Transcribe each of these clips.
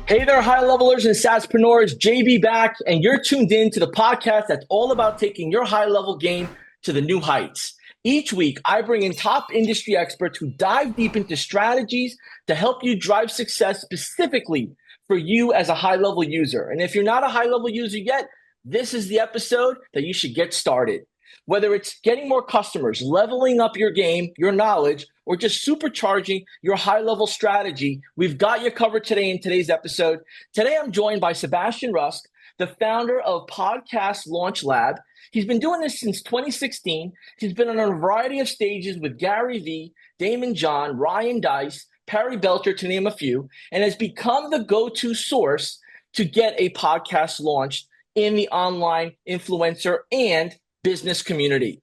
Hey there, high levelers and SaaSpreneurs. JB back, and you're tuned in to the podcast that's all about taking your high level game to the new heights. Each week, I bring in top industry experts who dive deep into strategies to help you drive success specifically for you as a high level user. And if you're not a high level user yet, this is the episode that you should get started. Whether it's getting more customers, leveling up your game, your knowledge, or just supercharging your high-level strategy, we've got you covered today in today's episode. Today, I'm joined by Sebastian Rusk, the founder of Podcast Launch Lab. He's been doing this since 2016. He's been on a variety of stages with Gary Vee, Damon John, Ryan Deiss, Perry Belcher, to name a few, and has become the go-to source to get a podcast launched in the online influencer and business community.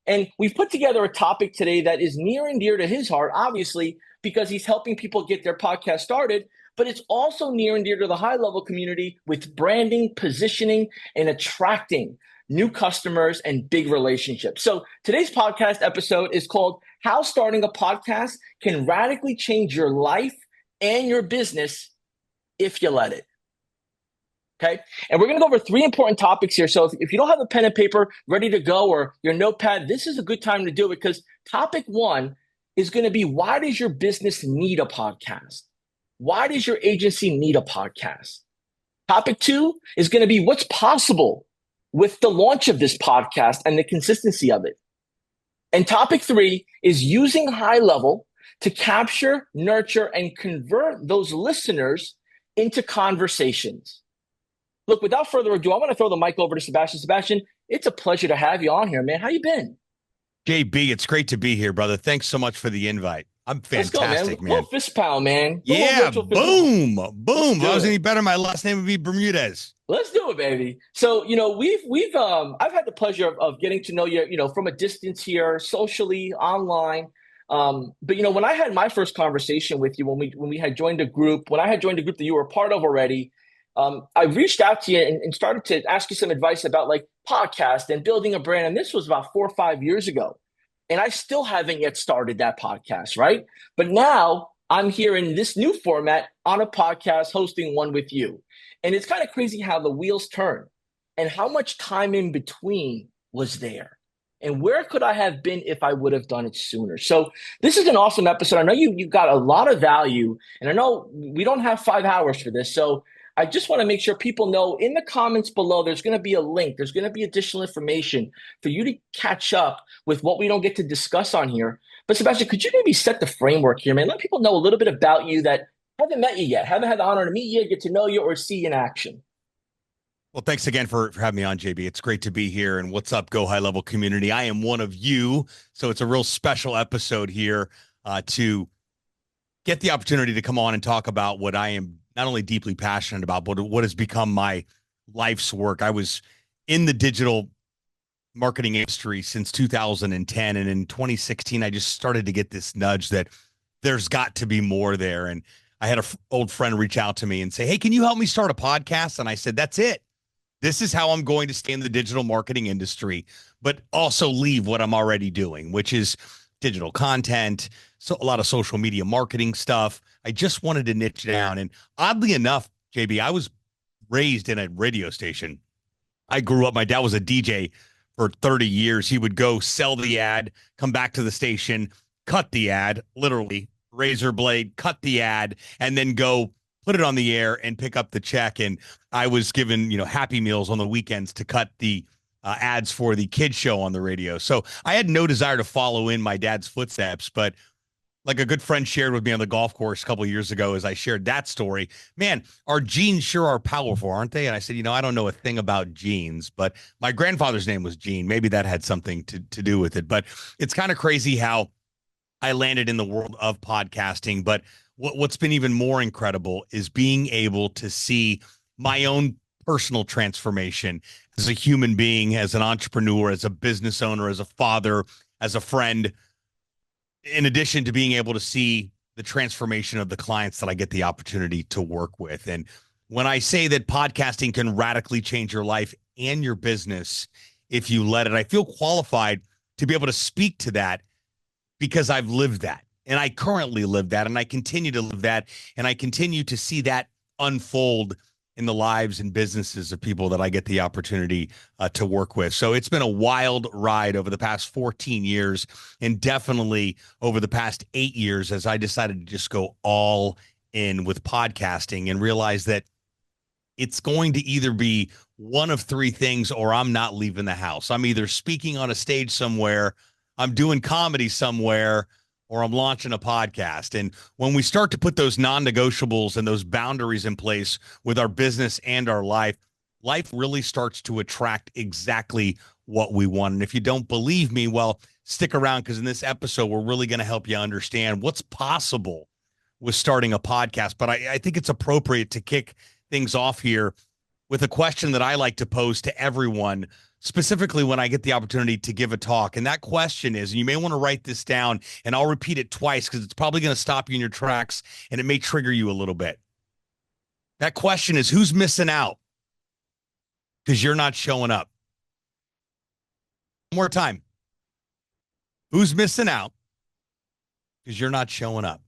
And we've put together a topic today that is near and dear to his heart, obviously, because he's helping people get their podcast started, but it's also near and dear to the high-level community with branding, positioning, and attracting new customers and big relationships. So today's podcast episode is called How Starting a Podcast Can Radically Change Your Life and Your Business If You Let It. Okay. And we're going to go over three important topics here. So if you don't have a pen and paper ready to go or your notepad, this is a good time to do it, because topic one is going to be, why does your business need a podcast? Why does your agency need a podcast? Topic two is going to be, what's possible with the launch of this podcast and the consistency of it. And topic three is using HighLevel to capture, nurture, and convert those listeners into conversations. Look, without further ado, I want to throw the mic over to Sebastian. Sebastian, it's a pleasure to have you on here, man. How you been? JB, it's great to be here, brother. Thanks so much for the invite. I'm fantastic, man. Little fist pound, man. Yeah, boom. If I was any better, my last name would be Bermudez. Let's do it, baby. So, I've had the pleasure of getting to know you, from a distance here, socially, online. But when I had my first conversation with you, when we had joined a group, that you were a part of already, I reached out to you and started to ask you some advice about like podcast and building a brand. And this was about 4 or 5 years ago. And I still haven't yet started that podcast, right? But now I'm here in this new format on a podcast, hosting one with you. And it's kind of crazy how the wheels turn and how much time in between was there. And where could I have been if I would have done it sooner? So this is an awesome episode. I know you got a lot of value, and I know we don't have 5 hours for this. So I just want to make sure people know, in the comments below, there's going to be a link. There's going to be additional information for you to catch up with what we don't get to discuss on here. But Sebastian, could you maybe set the framework here, man? Let people know a little bit about you that haven't met you yet, haven't had the honor to meet you, get to know you, or see you in action. Well, thanks again for having me on, JB. It's great to be here. And what's up, Go High Level community? I am one of you. So it's a real special episode here to get the opportunity to come on and talk about what I am not only deeply passionate about, but what has become my life's work. I was in the digital marketing industry since 2010. And in 2016, I just started to get this nudge that there's got to be more there. And I had an old friend reach out to me and say, hey, can you help me start a podcast? And I said, that's it. This is how I'm going to stay in the digital marketing industry, but also leave what I'm already doing, which is digital content, so a lot of social media marketing stuff. I just wanted to niche down. And oddly enough, JB, I was raised in a radio station. I grew up, my dad was a DJ for 30 years. He would go sell the ad, come back to the station, cut the ad, literally razor blade, cut the ad, and then go put it on the air and pick up the check. And I was given, Happy Meals on the weekends to cut the ads for the kids show on the radio. So I had no desire to follow in my dad's footsteps, but like a good friend shared with me on the golf course a couple of years ago, as I shared that story, man, our genes sure are powerful, aren't they? And I said, I don't know a thing about genes, but my grandfather's name was Gene. Maybe that had something to do with it, but it's kind of crazy how I landed in the world of podcasting. But what's been even more incredible is being able to see my own personal transformation as a human being, as an entrepreneur, as a business owner, as a father, as a friend, in addition to being able to see the transformation of the clients that I get the opportunity to work with. And when I say that podcasting can radically change your life and your business if you let it, I feel qualified to be able to speak to that because I've lived that. And I currently live that, and I continue to live that, and I continue to see that unfold in the lives and businesses of people that I get the opportunity to work with. So it's been a wild ride over the past 14 years, and definitely over the past 8 years as I decided to just go all in with podcasting and realize that it's going to either be one of three things, or I'm not leaving the house. I'm either speaking on a stage somewhere, I'm doing comedy somewhere, or I'm launching a podcast. And when we start to put those non-negotiables and those boundaries in place with our business and our life, life really starts to attract exactly what we want. And if you don't believe me, well, stick around, because in this episode, we're really going to help you understand what's possible with starting a podcast. But I think it's appropriate to kick things off here with a question that I like to pose to everyone, specifically when I get the opportunity to give a talk. And that question is, and you may want to write this down, and I'll repeat it twice because it's probably going to stop you in your tracks and it may trigger you a little bit. That question is, who's missing out because you're not showing up? One more time. Who's missing out because you're not showing up?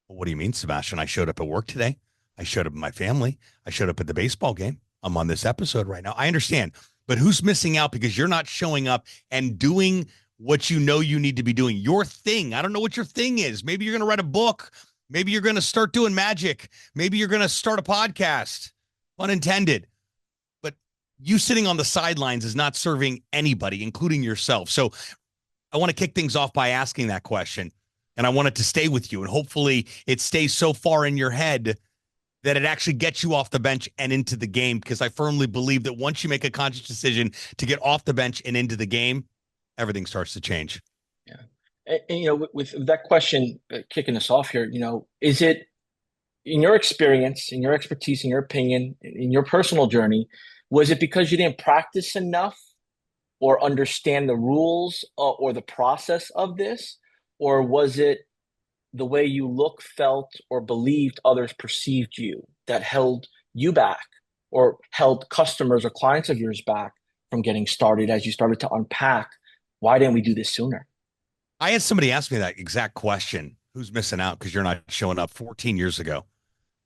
Well, what do you mean, Sebastian? I showed up at work today. I showed up with my family. I showed up at the baseball game. I'm on this episode right now. I understand. But who's missing out because you're not showing up and doing what you know you need to be doing? Your thing. I don't know what your thing is. Maybe you're going to write a book. Maybe you're going to start doing magic. Maybe you're going to start a podcast. Unintended. But you sitting on the sidelines is not serving anybody, including yourself. So I want to kick things off by asking that question. And I want it to stay with you. And hopefully it stays so far in your head that it actually gets you off the bench and into the game, because I firmly believe that once you make a conscious decision to get off the bench and into the game, everything starts to change. Yeah. And with that question kicking us off here, is it, in your experience, in your expertise, in your opinion, in your personal journey, was it because you didn't practice enough or understand the rules or the process of this? Or was it the way you look, felt, or believed others perceived you that held you back, or held customers or clients of yours back from getting started as you started to unpack, why didn't we do this sooner? I had somebody ask me that exact question. Who's missing out because you're not showing up 14 years ago?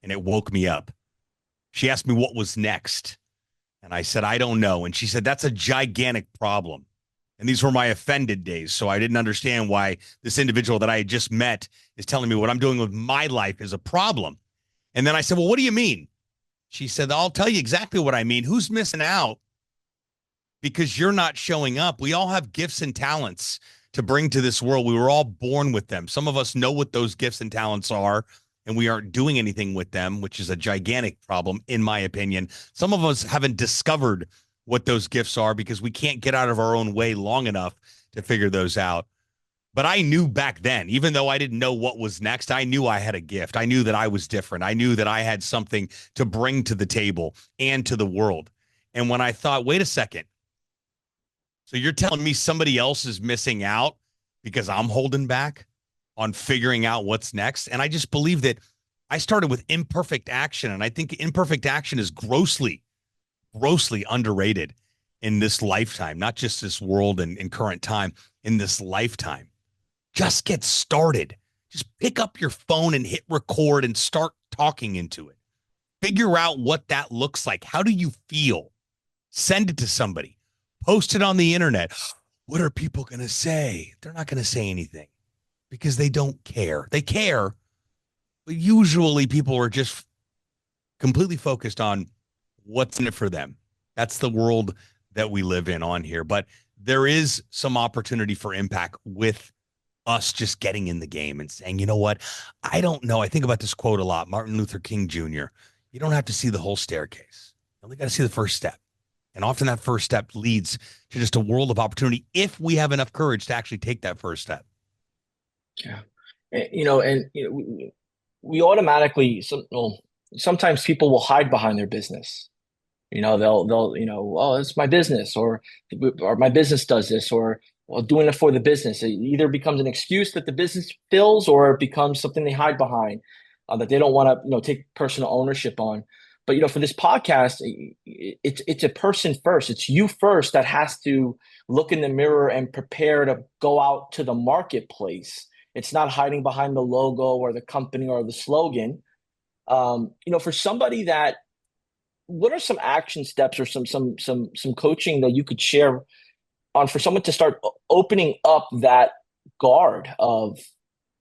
And it woke me up. She asked me what was next. And I said, I don't know. And she said, that's a gigantic problem. And these were my offended days. So I didn't understand why this individual that I had just met is telling me what I'm doing with my life is a problem. And then I said, well, what do you mean? She said, I'll tell you exactly what I mean. Who's missing out because you're not showing up? We all have gifts and talents to bring to this world. We were all born with them. Some of us know what those gifts and talents are, and we aren't doing anything with them, which is a gigantic problem, in my opinion. Some of us haven't discovered what those gifts are because we can't get out of our own way long enough to figure those out. But I knew back then, even though I didn't know what was next, I knew I had a gift. I knew that I was different. I knew that I had something to bring to the table and to the world. And when I thought, wait a second, so you're telling me somebody else is missing out because I'm holding back on figuring out what's next? And I just believe that I started with imperfect action. And I think imperfect action is grossly underrated in this lifetime, not just this world and in current time, in this lifetime. Just get started. Just pick up your phone and hit record and start talking into it. Figure out what that looks like. How do you feel? Send it to somebody. Post it on the internet. What are people going to say? They're not going to say anything because they don't care. They care, but usually people are just completely focused on what's in it for them. That's the world that we live in on here. But there is some opportunity for impact with us just getting in the game and saying, you know what? I don't know. I think about this quote a lot. Martin Luther King Jr. You don't have to see the whole staircase. You only got to see the first step. And often that first step leads to just a world of opportunity if we have enough courage to actually take that first step. Yeah. We automatically, sometimes people will hide behind their business. They'll oh, it's my business, or my business does this, or well, doing it for the business. It either becomes an excuse that the business fills, or it becomes something they hide behind that they don't want to, take personal ownership on. But for this podcast, it's a person first. It's you first that has to look in the mirror and prepare to go out to the marketplace. It's not hiding behind the logo or the company or the slogan. For somebody that, what are some action steps or some coaching that you could share on for someone to start opening up that guard of,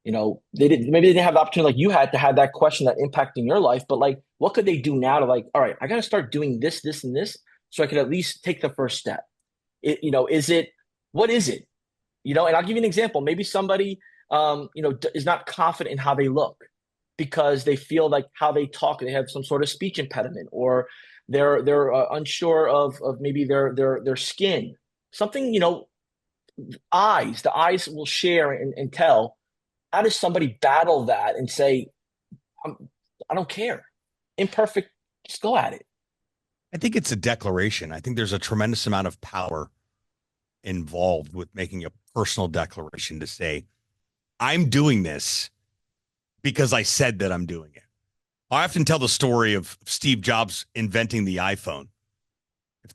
maybe they didn't have the opportunity like you had to have that question that impacting your life, but like, what could they do now to like, all right, I got to start doing this, this, and this, so I could at least take the first step. Is it, what is it? And I'll give you an example. Maybe somebody, is not confident in how they look because they feel like how they talk, they have some sort of speech impediment, or they're unsure of maybe their skin, something, the eyes will share and tell. How does somebody battle that and say, I don't care, imperfect, just go at it? I think it's a declaration. I think there's a tremendous amount of power involved with making a personal declaration to say, I'm doing this because I said that I'm doing it. I often tell the story of Steve Jobs inventing the iPhone.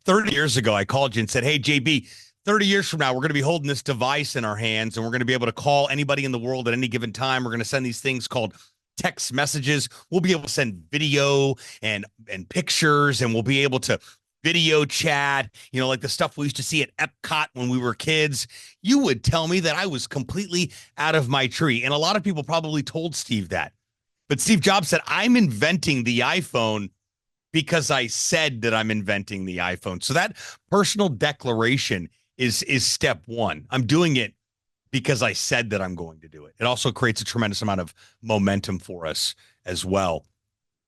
30 years ago, I called you and said, hey, JB, 30 years from now, we're going to be holding this device in our hands and we're going to be able to call anybody in the world at any given time. We're going to send these things called text messages. We'll be able to send video and pictures, and we'll be able to video chat, like the stuff we used to see at Epcot when we were kids. You would tell me that I was completely out of my tree. And a lot of people probably told Steve that. But Steve Jobs said, I'm inventing the iPhone because I said that I'm inventing the iPhone. So that personal declaration is step one. I'm doing it because I said that I'm going to do it. It also creates a tremendous amount of momentum for us as well.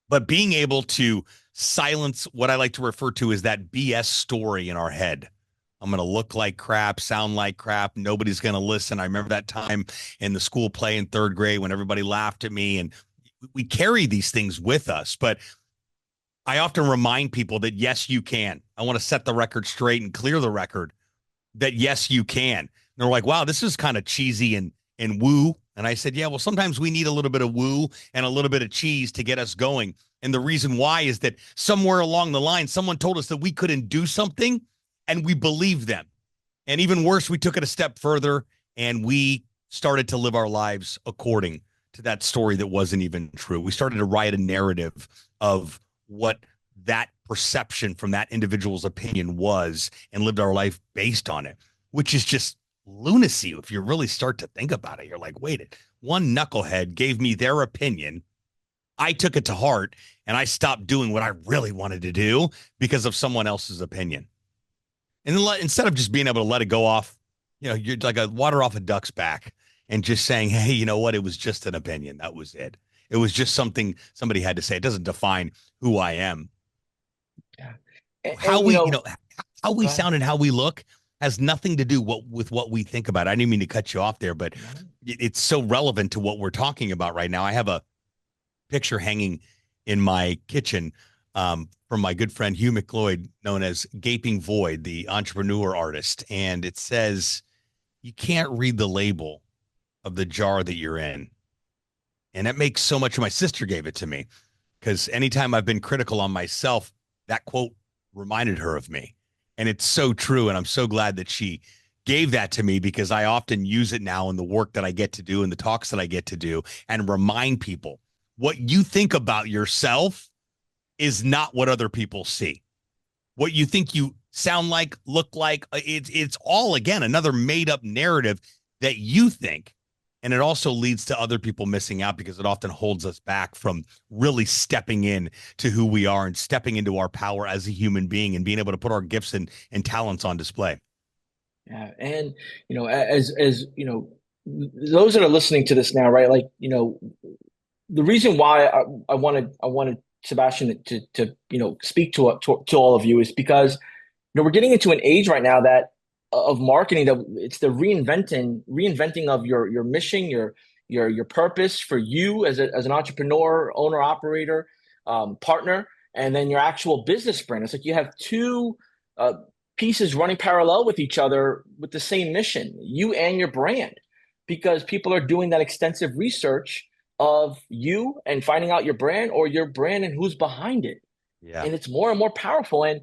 But being able to silence what I like to refer to as that BS story in our head. I'm going to look like crap, sound like crap. Nobody's going to listen. I remember that time in the school play in third grade when everybody laughed at me, and we carry these things with us. But I often remind people that, yes, you can. I want to set the record straight and clear the record that, yes, you can. And they're like, wow, this is kind of cheesy and woo. And I said, yeah, well, sometimes we need a little bit of woo and a little bit of cheese to get us going. And the reason why is that somewhere along the line, someone told us that we couldn't do something, and we believed them. And even worse, we took it a step further and we started to live our lives according to that story that wasn't even true. We started to write a narrative of what that perception from that individual's opinion was and lived our life based on it, which is just lunacy. If you really start to think about it, you're like, wait, one knucklehead gave me their opinion. I took it to heart and I stopped doing what I really wanted to do because of someone else's opinion. And instead of just being able to let it go off, you're like a water off a duck's back and just saying, hey, you know what? It was just an opinion. That was it. It was just something somebody had to say. It doesn't define who I am. Yeah. How And, we, how we go ahead. sound and how we look has nothing to do with what we think about. I didn't mean to cut you off there, but it's so relevant to what we're talking about right now. I have a picture hanging in my kitchen from my good friend Hugh McLeod, known as Gaping Void, the entrepreneur artist. And it says, you can't read the label of the jar that you're in. And that makes so much. My sister gave it to me because anytime I've been critical on myself, that quote reminded her of me. And it's so true. And I'm so glad that she gave that to me because I often use it now in the work that I get to do and the talks that I get to do, and remind people what you think about yourself is not what other people see. What you think you sound like, look like, it's all, again, another made up narrative that you think. And it also leads to other people missing out because it often holds us back from really stepping in to who we are and stepping into our power as a human being and being able to put our gifts and talents on display. Yeah. And, as those that are listening to this now, right? Like, the reason why I wanted Sebastian to speak to all of you is because we're getting into an age right now that of marketing, that it's the reinventing of your mission, your purpose for you as an entrepreneur, owner, operator, partner, and then your actual business brand. It's like you have two pieces running parallel with each other with the same mission, you and your brand, because people are doing that extensive research of you and finding out your brand or your brand and who's behind it. Yeah. And it's more and more powerful. And,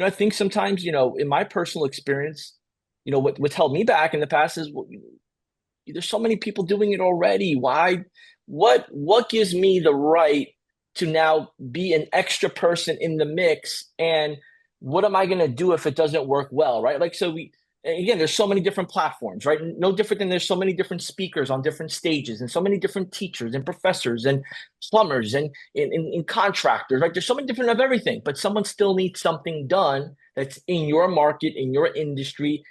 I think sometimes, in my personal experience, what's held me back in the past is, well, there's so many people doing it already. Why, what gives me the right to now be an extra person in the mix. And what am I going to do if it doesn't work well, right? Like, again, there's so many different platforms, right? No different than there's so many different speakers on different stages and so many different teachers and professors and plumbers and in contractors, right? There's so many different of everything, but someone still needs something done that's in your market, in your industry,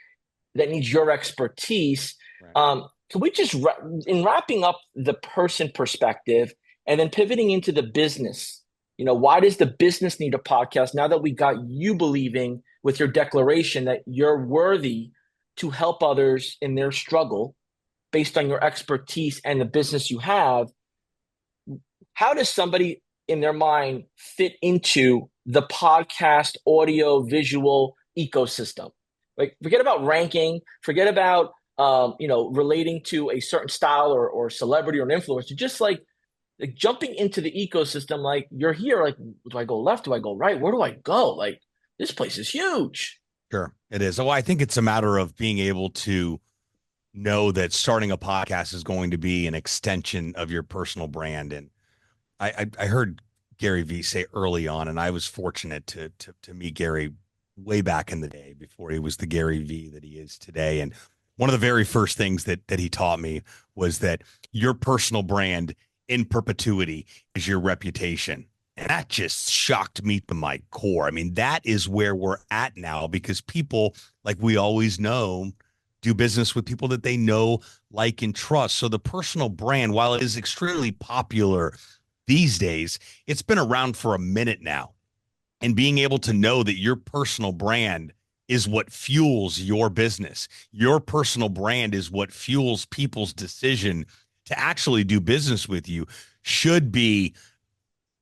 that needs your expertise. Right. Can we just, in wrapping up the person perspective and then pivoting into the business, why does the business need a podcast now that we got you believing with your declaration that you're worthy to help others in their struggle based on your expertise and the business you have? How does somebody in their mind fit into the podcast audio visual ecosystem? Like, forget about ranking, forget about relating to a certain style or celebrity or an influencer. Just like jumping into the ecosystem. Like, you're here. Like, do I go left? Do I go right? Where do I go? Like, this place is huge. Sure, it is. Well, I think it's a matter of being able to know that starting a podcast is going to be an extension of your personal brand. And I heard Gary Vee say early on, and I was fortunate to meet Gary way back in the day before he was the Gary Vee that he is today. And one of the very first things that he taught me was that your personal brand in perpetuity is your reputation. And that just shocked me to my core. I mean, that is where we're at now, because people, like we always know, do business with people that they know, like, and trust. So the personal brand, while it is extremely popular these days, it's been around for a minute now. And being able to know that your personal brand is what fuels your business. Your personal brand is what fuels people's decision to actually do business with you should be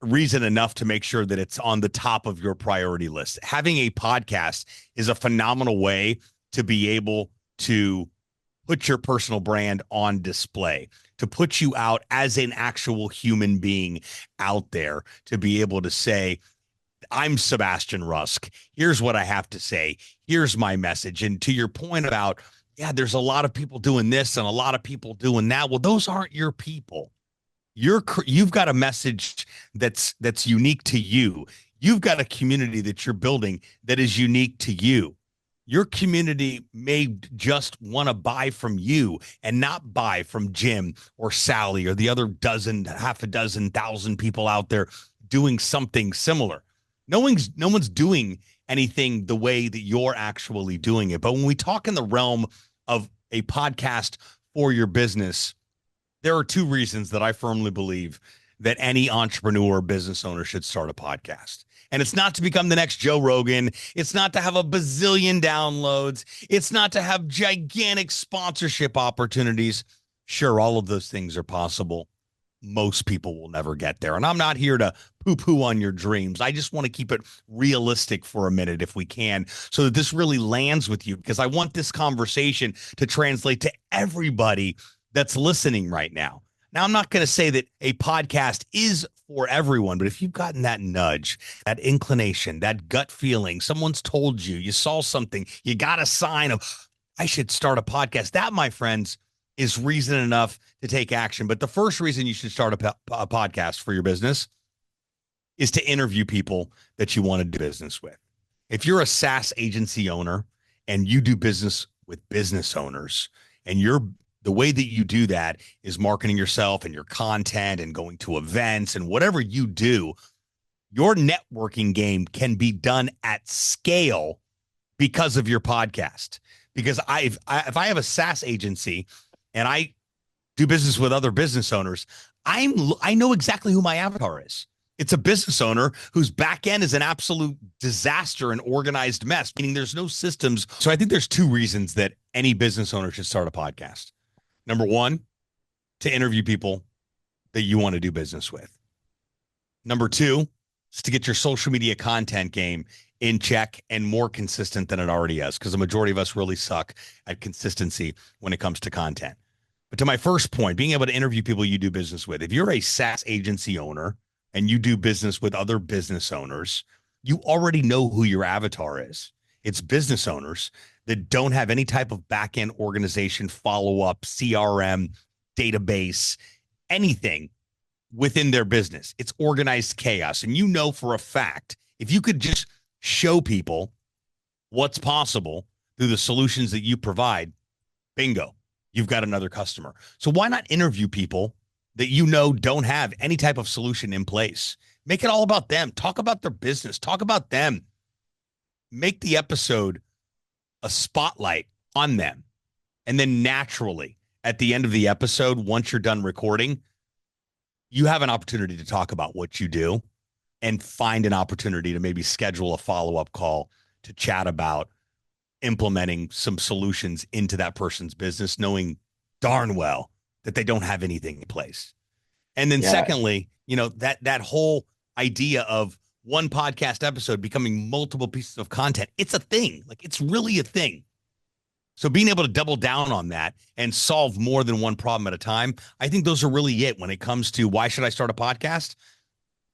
reason enough to make sure that it's on the top of your priority list. Having a podcast is a phenomenal way to be able to put your personal brand on display, to put you out as an actual human being out there, to be able to say, I'm Sebastian Rusk. Here's what I have to say. Here's my message. And to your point about, yeah, there's a lot of people doing this and a lot of people doing that. Well, those aren't your people. You've got a message that's unique to you. You've got a community that you're building that is unique to you. Your community may just want to buy from you and not buy from Jim or Sally or the other half a dozen thousand people out there doing something similar. No one's doing anything the way that you're actually doing it. But when we talk in the realm of a podcast for your business, there are two reasons that I firmly believe that any entrepreneur or business owner should start a podcast. And it's not to become the next Joe Rogan. It's not to have a bazillion downloads. It's not to have gigantic sponsorship opportunities. Sure, all of those things are possible. Most people will never get there. And I'm not here to poo-poo on your dreams. I just want to keep it realistic for a minute if we can, so that this really lands with you, because I want this conversation to translate to everybody that's listening right now. Now, I'm not going to say that a podcast is for everyone, but if you've gotten that nudge, that inclination, that gut feeling, someone's told you, you saw something, you got a sign of, I should start a podcast. That, my friends, is reason enough to take action. But the first reason you should start a podcast for your business is to interview people that you want to do business with. If you're a SaaS agency owner and you do business with business owners, and the way that you do that is marketing yourself and your content and going to events and whatever you do, your networking game can be done at scale because of your podcast. Because if I have a SaaS agency and I do business with other business owners, I know exactly who my avatar is. It's a business owner whose back end is an absolute disaster and organized mess, meaning there's no systems. So I think there's two reasons that any business owner should start a podcast. Number one, to interview people that you want to do business with. Number two is to get your social media content game in check and more consistent than it already is, because the majority of us really suck at consistency when it comes to content. But to my first point, being able to interview people you do business with. If you're a SaaS agency owner and you do business with other business owners, you already know who your avatar is. It's business owners that don't have any type of back-end organization, follow-up, CRM, database, anything within their business. It's organized chaos. And you know for a fact, if you could just show people what's possible through the solutions that you provide, bingo, you've got another customer. So why not interview people that you know don't have any type of solution in place? Make it all about them. Talk about their business. Talk about them. Make the episode a spotlight on them. And then naturally, at the end of the episode, once you're done recording, you have an opportunity to talk about what you do and find an opportunity to maybe schedule a follow-up call to chat about implementing some solutions into that person's business, knowing darn well that they don't have anything in place. And then secondly, that whole idea of one podcast episode becoming multiple pieces of content, it's a thing. Like, it's really a thing. So being able to double down on that and solve more than one problem at a time, I think those are really it when it comes to why should I start a podcast?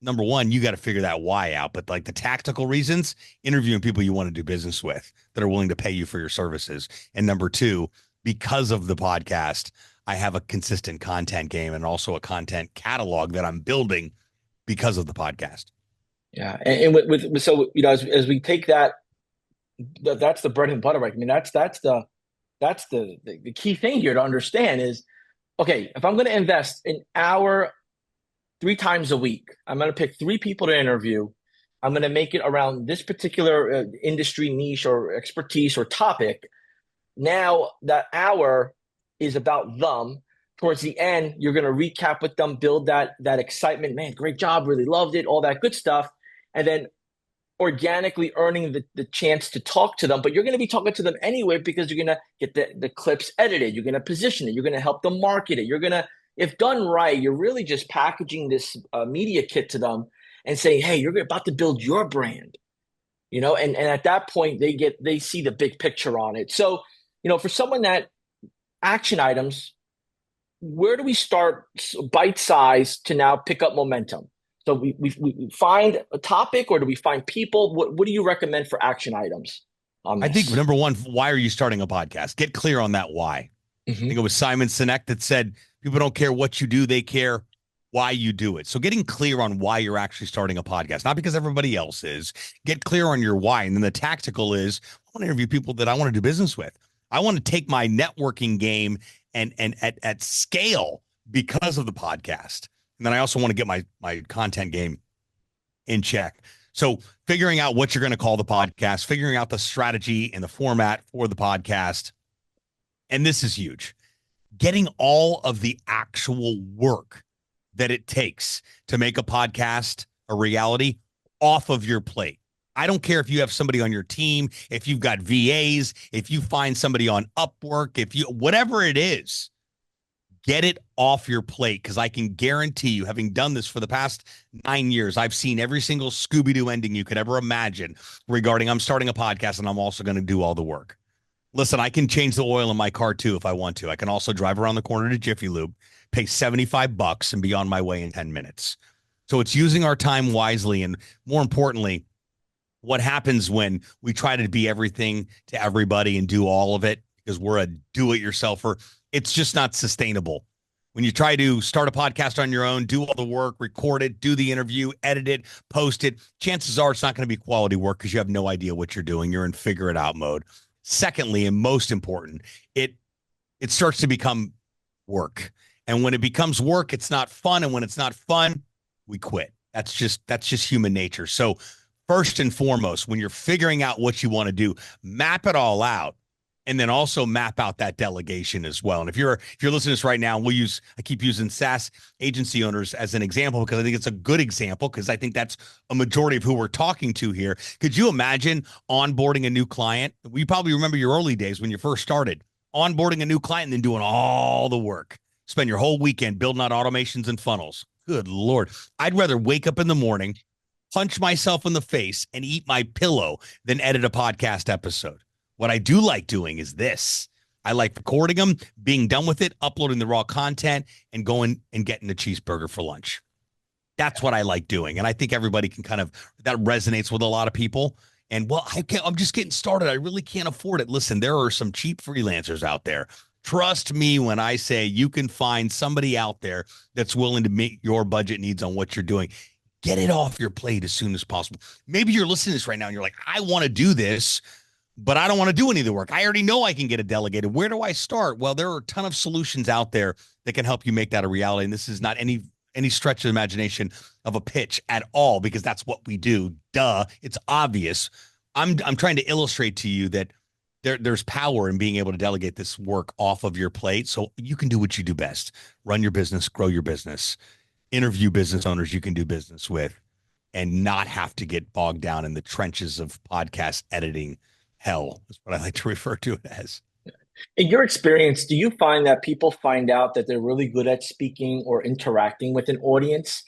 Number one, you got to figure that why out. But like the tactical reasons, interviewing people you want to do business with that are willing to pay you for your services. And number two, because of the podcast, I have a consistent content game and also a content catalog that I'm building because of the podcast. Yeah. And with so, as we take that's the bread and butter, right? I mean, that's the key thing here to understand is, okay, if I'm going to invest an hour 3 times a week, I'm going to pick 3 people to interview. I'm going to make it around this particular industry niche or expertise or topic. Now that hour is about them. Towards the end, you're going to recap with them, build that excitement. Man, great job. Really loved it. All that good stuff. And then organically earning the chance to talk to them. But you're going to be talking to them anyway because you're going to get the clips edited. You're going to position it. You're going to help them market it. You're going to, if done right, you're really just packaging this media kit to them and saying, hey, you're about to build your brand. And at that point, they see the big picture on it. So, for someone that action items, where do we start bite size to now pick up momentum? So we find a topic, or do we find people? What do you recommend for action items on this? I think number one, why are you starting a podcast? Get clear on that why. Mm-hmm. I think it was Simon Sinek that said, people don't care what you do, they care why you do it. So getting clear on why you're actually starting a podcast, not because everybody else is. Get clear on your why. And then the tactical is, I want to interview people that I want to do business with. I want to take my networking game and at scale because of the podcast. And then I also want to get my content game in check. So figuring out what you're going to call the podcast, figuring out the strategy and the format for the podcast. And this is huge. Getting all of the actual work that it takes to make a podcast a reality off of your plate. I don't care if you have somebody on your team, if you've got VAs, if you find somebody on Upwork, whatever it is, get it off your plate. Because I can guarantee you, having done this for the past 9 years, I've seen every single Scooby-Doo ending you could ever imagine regarding I'm starting a podcast and I'm also going to do all the work. Listen, I can change the oil in my car too if I want to. I can also drive around the corner to Jiffy Lube, pay $75 and be on my way in 10 minutes. So it's using our time wisely. And more importantly, what happens when we try to be everything to everybody and do all of it because we're a do-it-yourselfer, it's just not sustainable. When you try to start a podcast on your own, do all the work, record it, do the interview, edit it, post it, chances are it's not going to be quality work because you have no idea what you're doing. You're in figure it out mode. Secondly, and most important, it starts to become work. And when it becomes work, it's not fun. And when it's not fun, we quit. That's just human nature. So first and foremost, when you're figuring out what you want to do, map it all out. And then also map out that delegation as well. And if you're listening to this right now, I keep using SaaS agency owners as an example because I think it's a good example because I think that's a majority of who we're talking to here. Could you imagine onboarding a new client? We probably remember your early days when you first started, onboarding a new client and then doing all the work. Spend your whole weekend building out automations and funnels. Good Lord. I'd rather wake up in the morning, punch myself in the face, and eat my pillow than edit a podcast episode. What I do like doing is this. I like recording them, being done with it, uploading the raw content, and going and getting a cheeseburger for lunch. That's what I like doing. And I think everybody can that resonates with a lot of people. And I'm just getting started. I really can't afford it. Listen, there are some cheap freelancers out there Trust me when I say you can find somebody out there that's willing to meet your budget needs on what you're doing. Get it off your plate as soon as possible. Maybe you're listening to this right now and you're like, I want to do this, but I don't want to do any of the work. I already know I can get it delegated. Where do I start? Well, there are a ton of solutions out there that can help you make that a reality. And this is not any stretch of imagination of a pitch at all, because that's what we do. Duh. It's obvious. I'm trying to illustrate to you that there's power in being able to delegate this work off of your plate so you can do what you do best. Run your business, grow your business, interview business owners you can do business with, and not have to get bogged down in the trenches of podcast editing hell, is what I like to refer to it as. In your experience, do you find that people find out that they're really good at speaking or interacting with an audience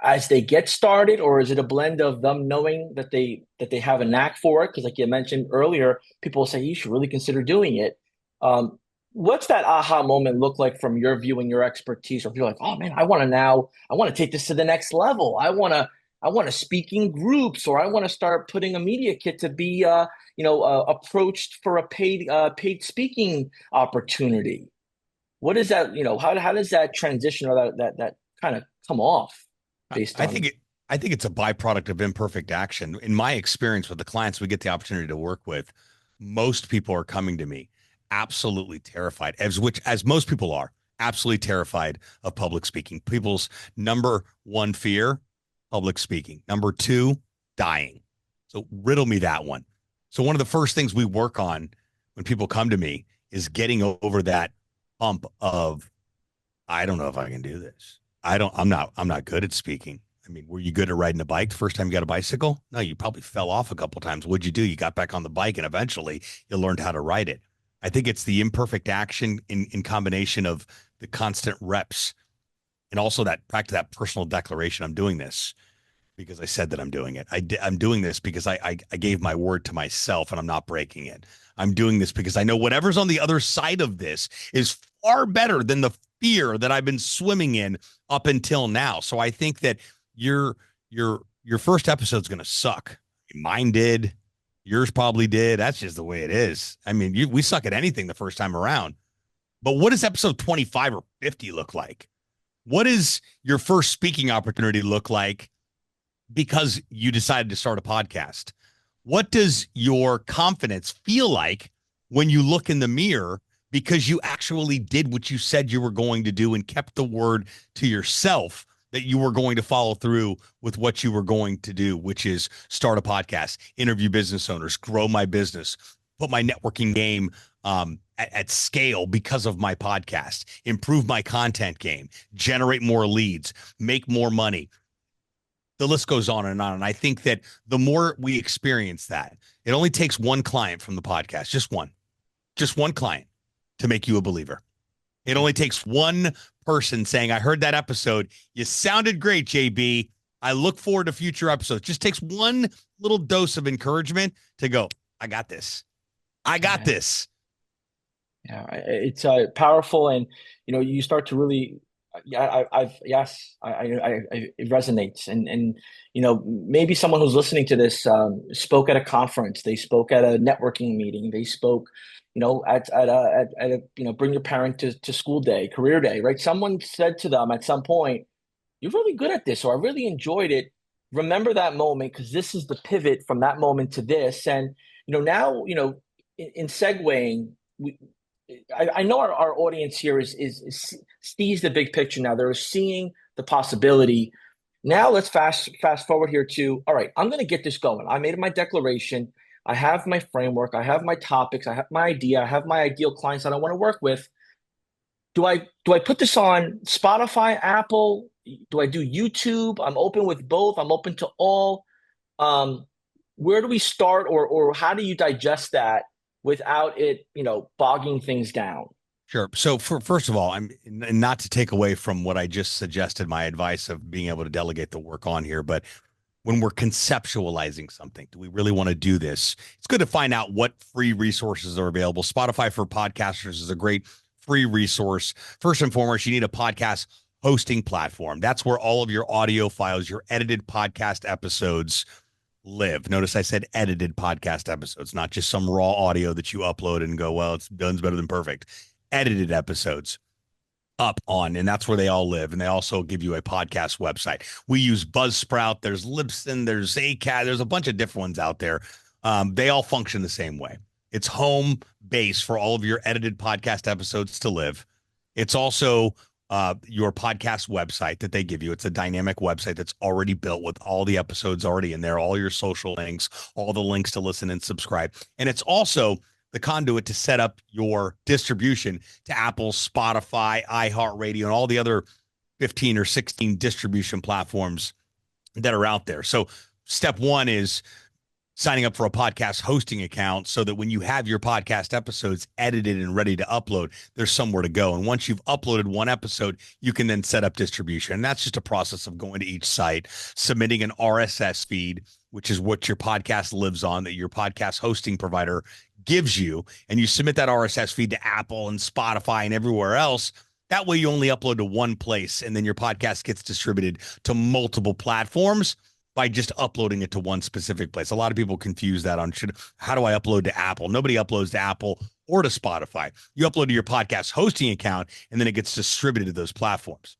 as they get started, or is it a blend of them knowing that they have a knack for it? Because like you mentioned earlier, people will say you should really consider doing it. What's that aha moment look like from your view and your expertise? Or if you're like, oh man, I want to take this to the next level. I want to speak in groups, or I want to start putting a media kit to be approached for a paid speaking opportunity. What is that? How does that transition, or that kind of come off based I on? I think it's a byproduct of imperfect action. In my experience with the clients we get the opportunity to work with, most people are coming to me absolutely terrified, as most people are, absolutely terrified of public speaking. People's number one fear, public speaking. Number two, dying. So riddle me that one. So one of the first things we work on when people come to me is getting over that hump of, I don't know if I can do this. I'm not good at speaking. I mean, were you good at riding a bike the first time you got a bicycle? No, you probably fell off a couple of times. What'd you do? You got back on the bike and eventually you learned how to ride it. I think it's the imperfect action in combination of the constant reps and also that practice, that personal declaration. I'm doing this because I said that I'm doing it. I'm doing this because I gave my word to myself and I'm not breaking it. I'm doing this because I know whatever's on the other side of this is far better than the fear that I've been swimming in up until now. So I think that your first episode is going to suck. Mine did. Yours probably did. That's just the way it is. I mean, we suck at anything the first time around. But what does episode 25 or 50 look like? What does your first speaking opportunity look like because you decided to start a podcast? What does your confidence feel like when you look in the mirror because you actually did what you said you were going to do and kept the word to yourself that you were going to follow through with what you were going to do, which is start a podcast, interview business owners, grow my business, put my networking game at scale because of my podcast, improve my content game, generate more leads, make more money. The list goes on and on. And I think that the more we experience that, it only takes one client from the podcast, just one client to make you a believer. It only takes one person saying, I heard that episode. You sounded great, JB. I look forward to future episodes. Just takes one little dose of encouragement to go, I got this. I got this. Yeah, it's powerful. And, you start to really, it resonates. And, maybe someone who's listening to this spoke at a conference. They spoke at a networking meeting. They spoke at a bring your parent to school day, career day, right? Someone said to them at some point, you're really good at this, or I really enjoyed it. Remember that moment, because this is the pivot from that moment to this. And, now, in segueing, I know our audience here sees the big picture now. They're seeing the possibility. Now let's fast forward here to, all right, I'm going to get this going. I made my declaration. I have my framework. I have my topics. I have my idea. I have my ideal clients that I want to work with. Do I put this on Spotify, Apple? Do I do YouTube? I'm open with both. I'm open to all. Where do we start, or how do you digest that without it, bogging things down? Sure. So first of all, I'm not to take away from what I just suggested, my advice of being able to delegate the work on here, but when we're conceptualizing something, do we really want to do this? It's good to find out what free resources are available. Spotify for podcasters is a great free resource. First and foremost, you need a podcast hosting platform. That's where all of your audio files, your edited podcast episodes live. Notice I said edited podcast episodes, not just some raw audio that you upload and go, well, it's done's better than perfect. Edited episodes up on, and that's where they all live. And they also give you a podcast website. We use Buzzsprout. There's Libsyn. There's Acast. There's a bunch of different ones out there. They all function the same way. It's home base for all of your edited podcast episodes to live. It's also your podcast website that they give you. It's a dynamic website that's already built with all the episodes already in there, all your social links, all the links to listen and subscribe. And it's also the conduit to set up your distribution to Apple, Spotify, iHeartRadio, and all the other 15 or 16 distribution platforms that are out there. So step one is signing up for a podcast hosting account so that when you have your podcast episodes edited and ready to upload, there's somewhere to go. And once you've uploaded one episode, you can then set up distribution. And that's just a process of going to each site, submitting an RSS feed, which is what your podcast lives on, that your podcast hosting provider gives you. And you submit that RSS feed to Apple and Spotify and everywhere else. That way you only upload to one place, and then your podcast gets distributed to multiple platforms by just uploading it to one specific place. A lot of people confuse that on how do I upload to Apple? Nobody uploads to Apple or to Spotify. You upload to your podcast hosting account, and then it gets distributed to those platforms.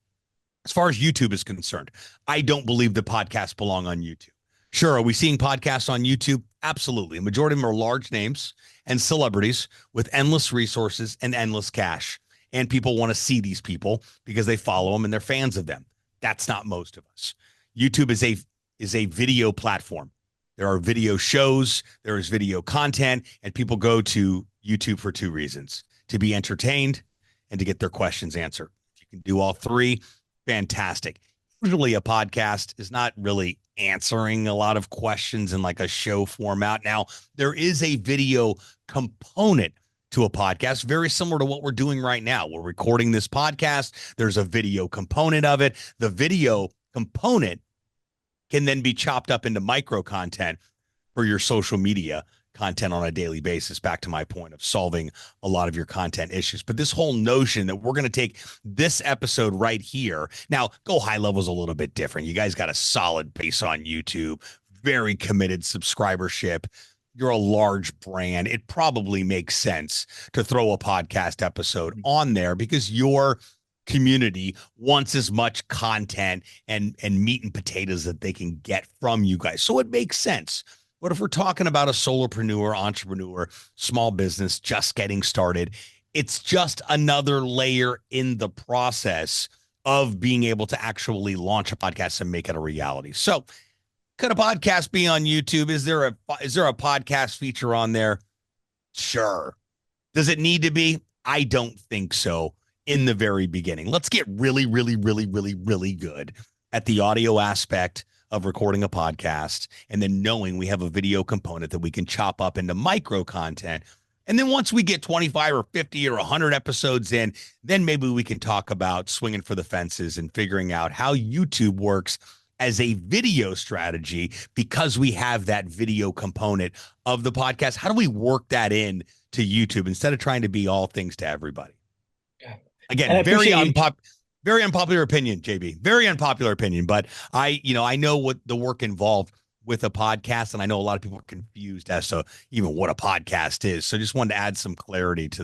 As far as YouTube is concerned, I don't believe the podcasts belong on YouTube. Sure, are we seeing podcasts on YouTube? Absolutely. A majority of them are large names and celebrities with endless resources and endless cash. And people want to see these people because they follow them and they're fans of them. That's not most of us. YouTube is a video platform. There are video shows, there is video content, and people go to YouTube for two reasons: to be entertained and to get their questions answered. If you can do all three, fantastic. Usually a podcast is not really answering a lot of questions in like a show format. Now, there is a video component to a podcast, very similar to what we're doing right now. We're recording this podcast. There's a video component of it. The video component can then be chopped up into micro content for your social media content on a daily basis. Back to my point of solving a lot of your content issues. But this whole notion that we're going to take this episode right here. Now, Go High Level is a little bit different. You guys got a solid base on YouTube, very committed subscribership. You're a large brand. It probably makes sense to throw a podcast episode on there because your community wants as much content and meat and potatoes that they can get from you guys. So it makes sense. But if we're talking about a solopreneur, entrepreneur, small business just getting started, it's just another layer in the process of being able to actually launch a podcast and make it a reality. So could a podcast be on YouTube? Is there a podcast feature on there? Sure. Does it need to be? I don't think so in the very beginning. Let's get really, really, really, really, really good at the audio aspect of recording a podcast, and then knowing we have a video component that we can chop up into micro content. And then once we get 25 or 50 or 100 episodes in, then maybe we can talk about swinging for the fences and figuring out how YouTube works as a video strategy, because we have that video component of the podcast. How do we work that in to YouTube instead of trying to be all things to everybody? Again, very unpopular opinion, JB. Very unpopular opinion, but I know what the work involved with a podcast, and I know a lot of people are confused as to even what a podcast is. So just wanted to add some clarity to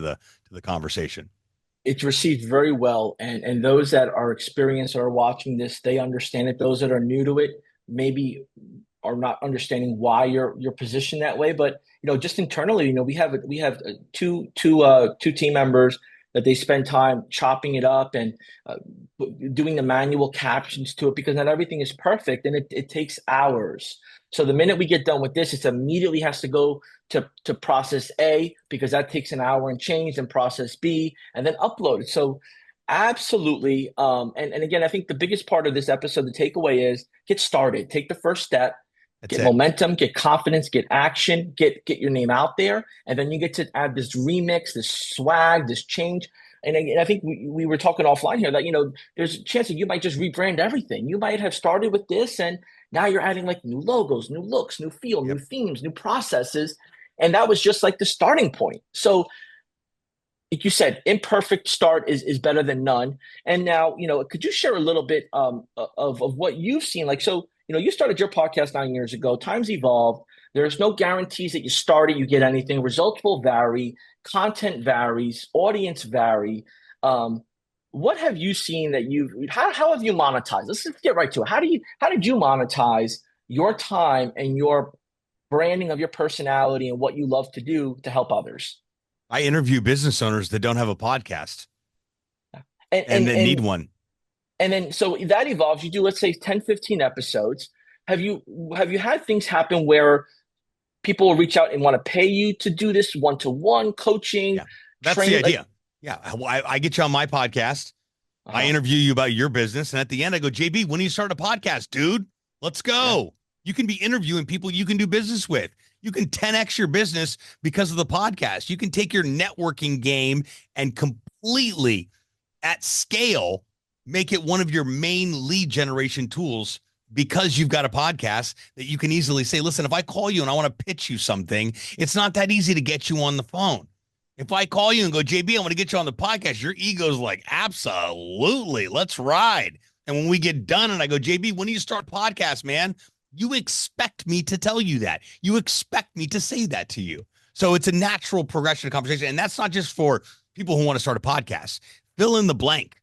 the conversation. It's received very well, and those that are experienced or are watching this, they understand it. Those that are new to it maybe are not understanding why you're positioned that way. But just internally, we have two team members that they spend time chopping it up and doing the manual captions to it, because not everything is perfect and it takes hours. So the minute we get done with this, it immediately has to go to process A, because that takes an hour and change, and process B, and then upload it. So absolutely. And again, I think the biggest part of this episode, the takeaway is get started, take the first step. Get momentum, get confidence, get action, get your name out there. And then you get to add this remix, this swag, this change. And I think we were talking offline here that, there's a chance that you might just rebrand everything. You might have started with this, and now you're adding like new logos, new looks, new feel, new themes, new processes. And that was just like the starting point. So like you said, imperfect start is better than none. And now, could you share a little bit of what you've seen? Like, so you started your podcast 9 years ago. Times evolved. There's no guarantees that you start it, you get anything. Results will vary. Content varies. Audience vary. What have you seen that how have you monetized? Let's just get right to it. How did you monetize your time and your branding of your personality and what you love to do to help others? I interview business owners that don't have a podcast And and then need one. and then so that evolves. You do, let's say, 10, 15 episodes. Have you had things happen where people will reach out and want to pay you to do this one-to-one coaching, Yeah, that's the training? idea. Yeah, I get you on my podcast. I interview you about your business. And at the end, I go, JB, when do you start a podcast, dude? Let's go. Yeah. You can be interviewing people you can do business with. You can 10x your business because of the podcast. You can take your networking game and completely at scale make it one of your main lead generation tools because you've got a podcast that you can easily say, listen, if I call you and I want to pitch you something, it's not that easy to get you on the phone. If I call you and go, JB, I want to get you on the podcast, your ego's like, absolutely, let's ride. And when we get done and I go, JB, when do you start podcast, man? You expect me to tell you that. You expect me to say that to you. So it's a natural progression of conversation. And that's not just for people who want to start a podcast. Fill in the blank.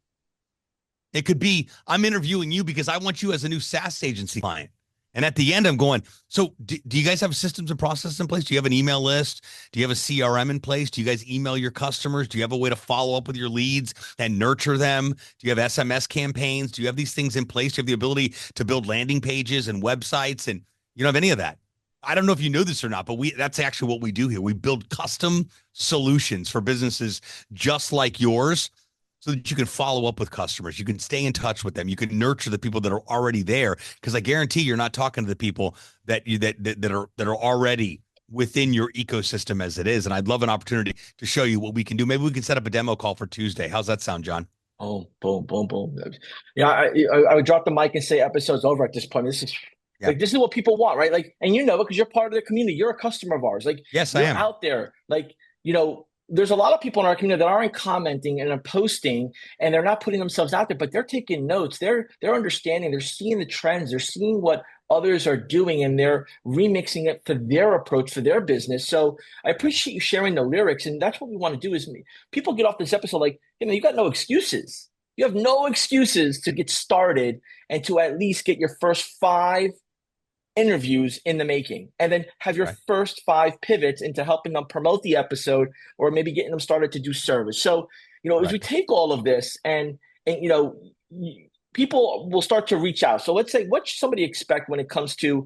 It could be, I'm interviewing you because I want you as a new SaaS agency client. And at the end, I'm going, so do you guys have systems and processes in place? Do you have an email list? Do you have a CRM in place? Do you guys email your customers? Do you have a way to follow up with your leads and nurture them? Do you have SMS campaigns? Do you have these things in place? Do you have the ability to build landing pages and websites? And you don't have any of that. I don't know if you know this or not, but that's actually what we do here. We build custom solutions for businesses just like yours, so that you can follow up with customers. You can stay in touch with them. You can nurture the people that are already there. Because I guarantee you're not talking to the people that are already within your ecosystem as it is. And I'd love an opportunity to show you what we can do. Maybe we can set up a demo call for Tuesday. How's that sound, John? Oh, boom, boom, boom. Yeah, I would drop the mic and say episode's over at this point. This is what people want, right? Like, and because you're part of the community, you're a customer of ours. Like, yes, you're I am out there. Like, there's a lot of people in our community that aren't commenting and are posting, and they're not putting themselves out there, but they're taking notes. They're understanding. They're seeing the trends. They're seeing what others are doing, and they're remixing it for their approach, for their business. So I appreciate you sharing the lyrics, and that's what we want to do. Is people get off this episode like, you got no excuses. You have no excuses to get started and to at least get your first 5 interviews in the making, and then have your first 5 pivots into helping them promote the episode or maybe getting them started to do service. So, as we take all of this and people will start to reach out. So let's say, what should somebody expect when it comes to,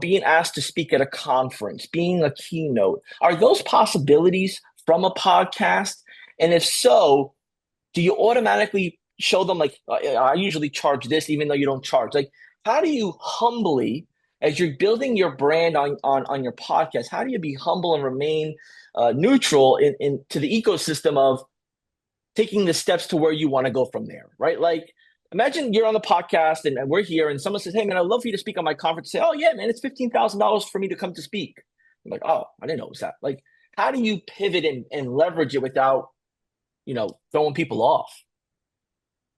being asked to speak at a conference, being a keynote? Are those possibilities from a podcast? And if so, do you automatically show them like, I usually charge this, even though you don't charge? Like, how do you humbly, as you're building your brand on your podcast, how do you be humble and remain neutral to the ecosystem of taking the steps to where you want to go from there, right? Like, imagine you're on the podcast and we're here and someone says, hey, man, I'd love for you to speak on my conference. Say, oh, yeah, man, it's $15,000 for me to come to speak. I'm like, oh, I didn't know it was that. Like, how do you pivot and leverage it without, throwing people off?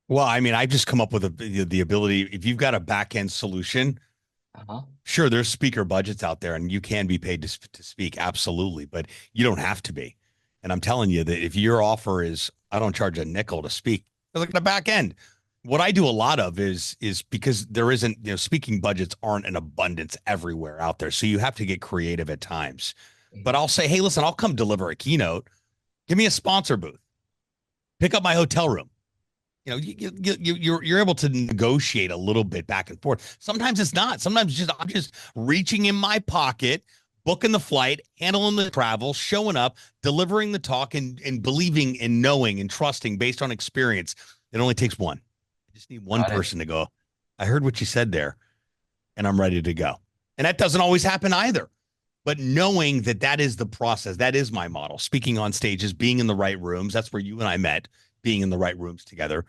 Well, I mean, I've just come up with the ability, if you've got a back-end solution, sure, there's speaker budgets out there and you can be paid to speak. Absolutely. But you don't have to be. And I'm telling you that if your offer is, I don't charge a nickel to speak, look at the back end. What I do a lot of is because there isn't, speaking budgets aren't in abundance everywhere out there. So you have to get creative at times. But I'll say, hey, listen, I'll come deliver a keynote. Give me a sponsor booth. Pick up my hotel room. You're able to negotiate a little bit back and forth. Sometimes it's not. Sometimes I'm just reaching in my pocket, booking the flight, handling the travel, showing up, delivering the talk, and believing and knowing and trusting based on experience. It only takes one. I just need one person to go, I heard what you said there, and I'm ready to go. And that doesn't always happen either. But knowing that is the process, that is my model. Speaking on stages, being in the right rooms. That's where you and I met. Being in the right rooms together,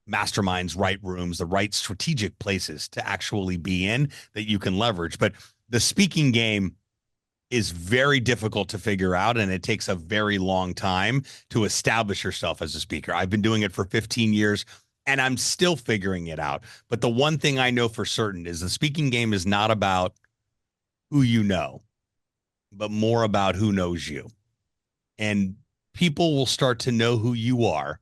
masterminds, right rooms, the right strategic places to actually be in that you can leverage. But the speaking game is very difficult to figure out, and it takes a very long time to establish yourself as a speaker. I've been doing it for 15 years. and I'm still figuring it out. But the one thing I know for certain is the speaking game is not about who you know, but more about who knows you. And people will start to know who you are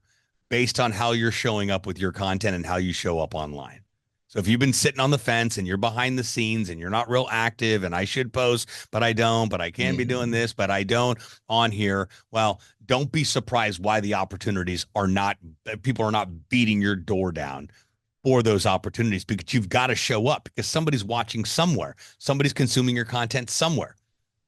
based on how you're showing up with your content and how you show up online. So if you've been sitting on the fence and you're behind the scenes and you're not real active and I should post, but I don't, but I can be doing this, but I don't on here. Well, don't be surprised why the opportunities are not, people are not beating your door down for those opportunities, because you've got to show up, because somebody's watching somewhere. Somebody's consuming your content somewhere.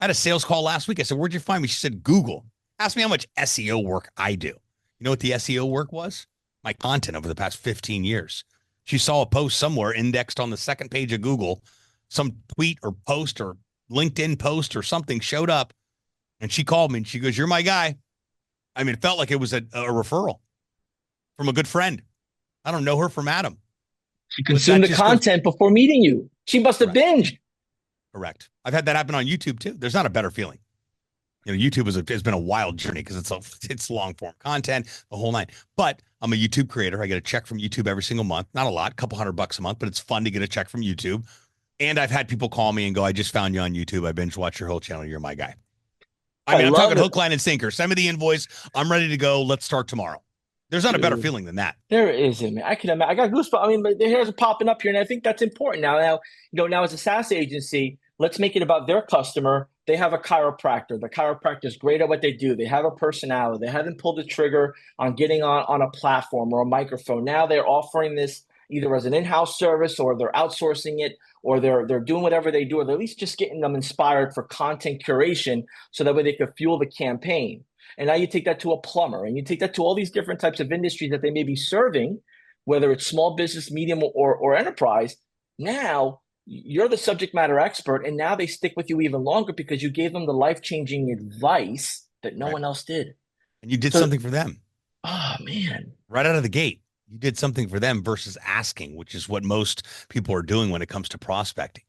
I had a sales call last week. I said, "Where'd you find me?" She said, "Google." Asked me how much SEO work I do. You know what the SEO work was? My content over the past 15 years. She saw a post somewhere indexed on the second page of Google, some tweet or post or LinkedIn post or something showed up, and she called me and she goes, "You're my guy." I mean, it felt like it was a referral from a good friend. I don't know her from Adam. She consumed the content before meeting you. She must have binged. Correct. I've had that happen on YouTube too. There's not a better feeling. You know, YouTube has been a wild journey because it's long form content, the whole nine. But I'm a YouTube creator. I get a check from YouTube every single month. Not a lot, a couple $100 a month, but it's fun to get a check from YouTube. And I've had people call me and go, "I just found you on YouTube. I binge watch your whole channel. You're my guy." I mean, I'm talking hook, line, and sinker. Send me the invoice. I'm ready to go. Let's start tomorrow. There's not a better feeling than that. There isn't, man. I can imagine. I got goosebumps. I mean, the hairs are popping up here, and I think that's important now. Now, as a SaaS agency, let's make it about their customer. They have a chiropractor. The chiropractor is great at what they do. They have a personality. They haven't pulled the trigger on getting on a platform or a microphone. Now they're offering this either as an in-house service, or they're outsourcing it, or they're doing whatever they do, or they're at least just getting them inspired for content curation so that way they can fuel the campaign. And now you take that to a plumber, and you take that to all these different types of industries that they may be serving, whether it's small business, medium, or enterprise. Now you're the subject matter expert, and now they stick with you even longer because you gave them the life-changing advice that no one else did. And you did something for them. Oh, man. Right out of the gate, you did something for them versus asking, which is what most people are doing when it comes to prospecting.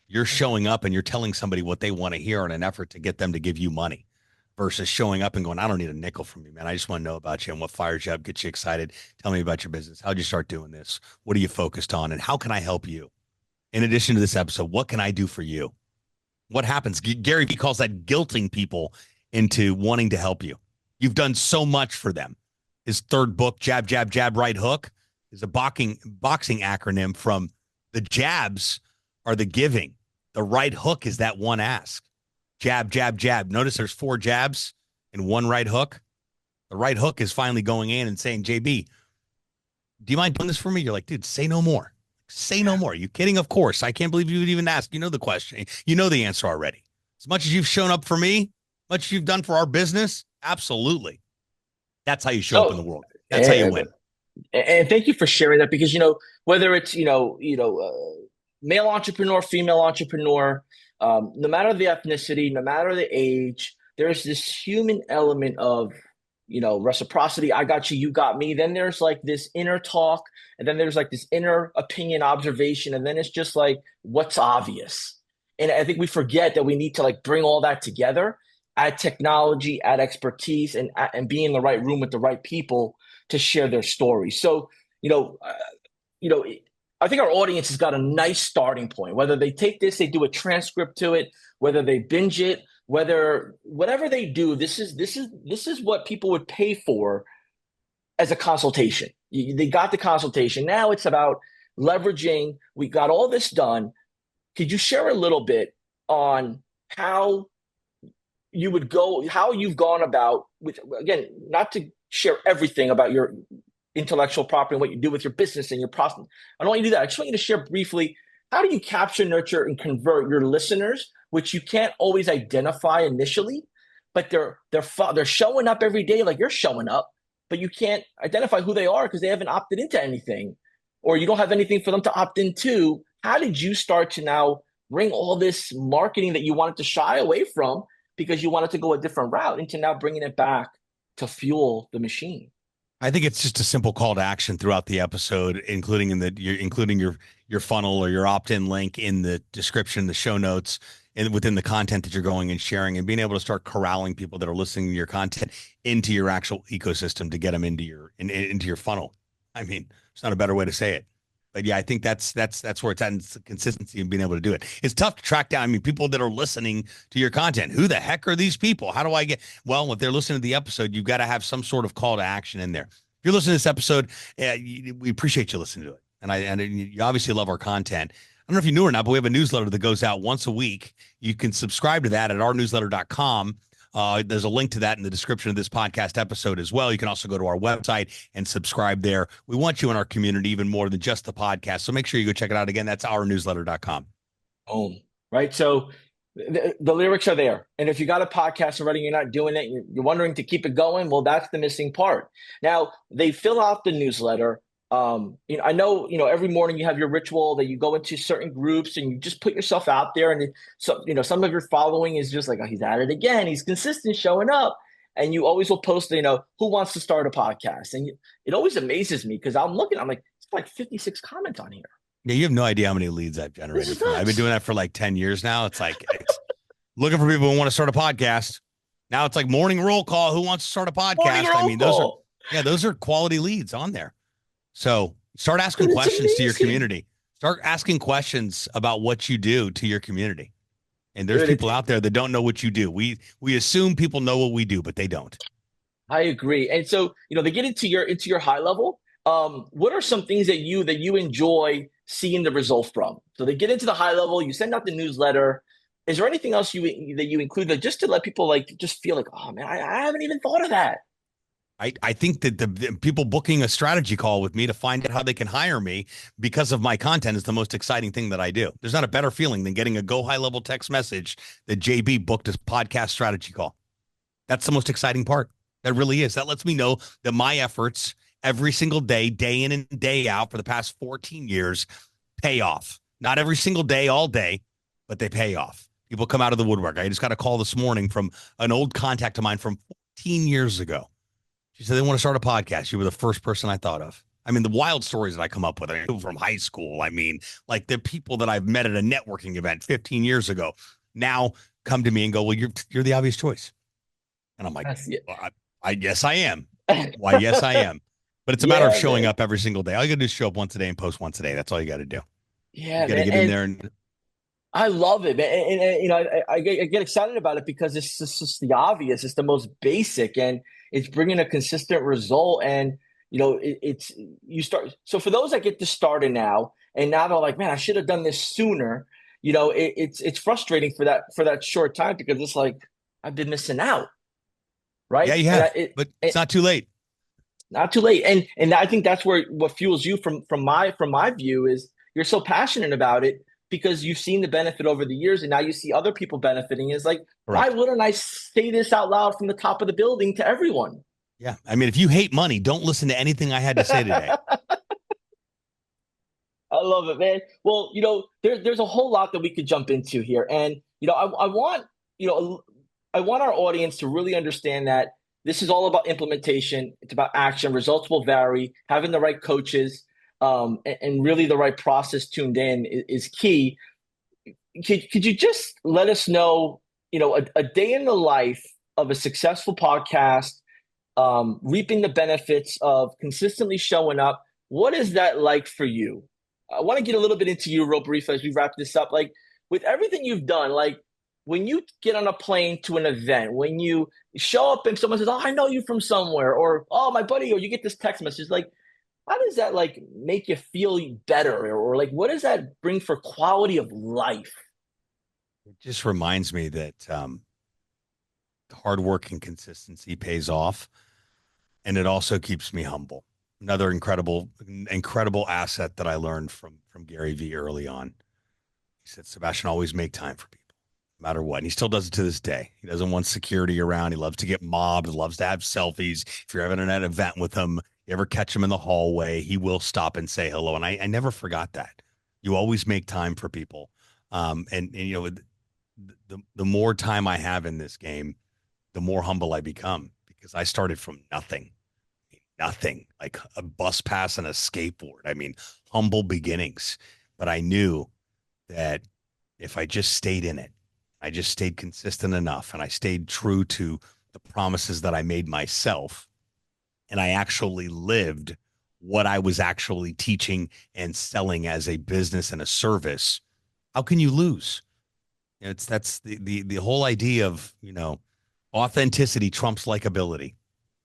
You're showing up and you're telling somebody what they want to hear in an effort to get them to give you money, versus showing up and going, "I don't need a nickel from you, man. I just want to know about you and what fires you up, gets you excited. Tell me about your business. How'd you start doing this? What are you focused on? And how can I help you? In addition to this episode, what can I do for you?" What happens? Gary Vee calls that guilting people into wanting to help you. You've done so much for them. His third book, Jab, Jab, Jab, Right Hook, is a boxing acronym from the jabs are the giving. The right hook is that one ask. Jab, jab, jab. Notice there's 4 jabs and 1 right hook. The right hook is finally going in and saying, "JB, do you mind doing this for me?" You're like, "Dude, say no more. Say no more." Are you kidding? Of course. I can't believe you would even ask. You know the question. You know the answer already. As much as you've shown up for me, much as you've done for our business, absolutely. That's how you show up in the world. That's how you win. And thank you for sharing that, because, whether it's, male entrepreneur, female entrepreneur, no matter the ethnicity, no matter the age, there's this human element of, reciprocity. I got you, you got me. Then there's like this inner talk, and then there's like this inner opinion observation. And then it's just like, what's obvious? And I think we forget that we need to like bring all that together, add technology, add expertise, and be in the right room with the right people to share their story. So, I think our audience has got a nice starting point. Whether they take this, they do a transcript to it, whether they binge it, whatever they do, this is what people would pay for as a consultation. They got the consultation. Now it's about leveraging. We got all this done. Could you share a little bit on how you've gone about with, again, not to share everything about your intellectual property and what you do with your business and your process. I don't want you to do that. I just want you to share briefly, how do you capture, nurture, and convert your listeners, which you can't always identify initially, but they're showing up every day like you're showing up, but you can't identify who they are because they haven't opted into anything, or you don't have anything for them to opt into. How did you start to now bring all this marketing that you wanted to shy away from because you wanted to go a different route into now bringing it back to fuel the machine? I think it's just a simple call to action throughout the episode, including your funnel or your opt-in link in the description, the show notes, and within the content that you're going and sharing, and being able to start corralling people that are listening to your content into your actual ecosystem to get them into your funnel. I mean, it's not a better way to say it. But yeah, I think that's where it's at, in consistency and being able to do it. It's tough to track down. I mean, people that are listening to your content. Who the heck are these people? How do I get? Well, if they're listening to the episode, you've got to have some sort of call to action in there. If you're listening to this episode, we appreciate you listening to it, and you obviously love our content. I don't know if you knew or not, but we have a newsletter that goes out once a week. You can subscribe to that at ournewsletter.com. There's a link to that in the description of this podcast episode as well. You can also go to our website and subscribe there. We want you in our community even more than just the podcast. So make sure you go check it out. Again, that's ournewsletter.com. Right. So the lyrics are there. And if you got a podcast already, you're not doing it, you're wondering to keep it going. Well, that's the missing part. Now, they fill out the newsletter. I know, every morning you have your ritual that you go into certain groups and you just put yourself out there. And so, some of your following is just like, oh, he's at it again. He's consistent showing up. And you always will post, who wants to start a podcast? And it always amazes me because I'm like, it's like 56 comments on here. Yeah, you have no idea how many leads I've generated. I've been doing that for like 10 years now. It's like looking for people who want to start a podcast. Now it's like morning roll call. Who wants to start a podcast? I mean, those are quality leads on there. So start asking questions to your community. Start asking questions about what you do to your community. And there's people out there that don't know what you do. We assume people know what we do, but they don't. I agree. And so, they get into your high level. What are some things that you enjoy seeing the result from? So they get into the high level, you send out the newsletter. Is there anything else that you include that just to let people just feel like, oh man, I haven't even thought of that. I think that the people booking a strategy call with me to find out how they can hire me because of my content is the most exciting thing that I do. There's not a better feeling than getting a Go High Level text message that JB booked a podcast strategy call. That's the most exciting part. That really is. That lets me know that my efforts every single day, day in and day out for the past 14 years pay off. Not every single day, all day, but they pay off. People come out of the woodwork. I just got a call this morning from an old contact of mine from 14 years ago. She said they want to start a podcast. You were the first person I thought of. I mean, the wild stories that I come up with, I mean, from high school. I mean, like the people that I've met at a networking event 15 years ago now come to me and go, well, you're the obvious choice. And I'm like, well, I guess I am. Why, yes, I am. But it's a matter of showing up every single day. All you got to do is show up once a day and post once a day. That's all you got to do. Yeah, you got to get in there. And I love it, man. And I get excited about it because it's just the obvious. It's the most basic, and it's bringing a consistent result. And it's you start. So for those that get this started now, and now they're like, man, I should have done this sooner. It's frustrating for that short time because it's like I've been missing out, right? Yeah, you have, but it's not too late. Not too late. And I think that's where what fuels you from my view is you're so passionate about it because you've seen the benefit over the years and now you see other people benefiting. It's like, why wouldn't I say this out loud from the top of the building to everyone? Yeah. I mean, if you hate money, don't listen to anything I had to say today. I love it, man. Well, there's a whole lot that we could jump into here. And, I want our audience to really understand that this is all about implementation. It's about action. Results will vary. Having the right coaches and really the right process tuned in is key. Could you just let us know, a day in the life of a successful podcast, reaping the benefits of consistently showing up? What is that like for you? I want to get a little bit into you real brief as we wrap this up. Like with everything you've done, like when you get on a plane to an event, when you show up and someone says, oh, I know you from somewhere, or, oh, my buddy, or you get this text message, like, how does that like make you feel better? Or like, what does that bring for quality of life? It just reminds me that hard work and consistency pays off. And it also keeps me humble. Another incredible asset that I learned from Gary Vee early on. He said, Sebastian, always make time for people, no matter what. And he still does it to this day. He doesn't want security around. He loves to get mobbed, loves to have selfies. If you're having an event with him, you ever catch him in the hallway, he will stop and say hello. And I never forgot that. You always make time for people. And the more time I have in this game, the more humble I become because I started from nothing, like a bus pass and a skateboard. I mean, humble beginnings, but I knew that if I just stayed in it, I just stayed consistent enough and I stayed true to the promises that I made myself and I actually lived what I was actually teaching and selling as a business and a service, how can you lose? That's the whole idea of, authenticity trumps likability